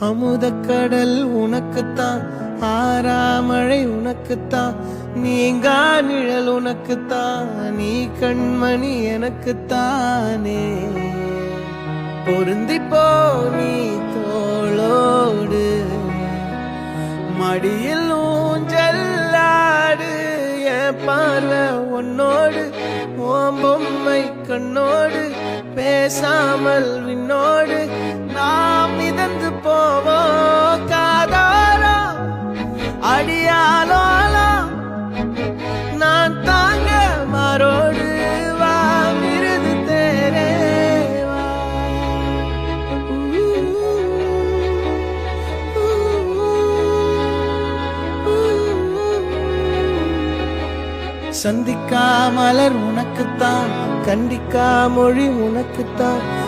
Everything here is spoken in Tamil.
அமுதக்கடல் உனக்குத்தான், ஆறாமழை உனக்குத்தான், நீங்கா நிழல் உனக்குத்தான், நீ கண்மணி எனக்குத்தானே. பொருந்திப்போ நீ தோளோடு, மடியில் ஊஞ்சல்லாடு, என் பார்வை உன்னோடு, ஓம் பொம்மை கண்ணோடு, பேசாமல் விண்ணோடு நாம் மிதந்து போவோம் காதாரோ அடியாலோலோ, நான் தாங்க மாறோடு வா விருது தேரே வா. சந்திக்கா மலர் உனக்குத்தான், கண்டிக்கா மொழி உனக்குத்தான்,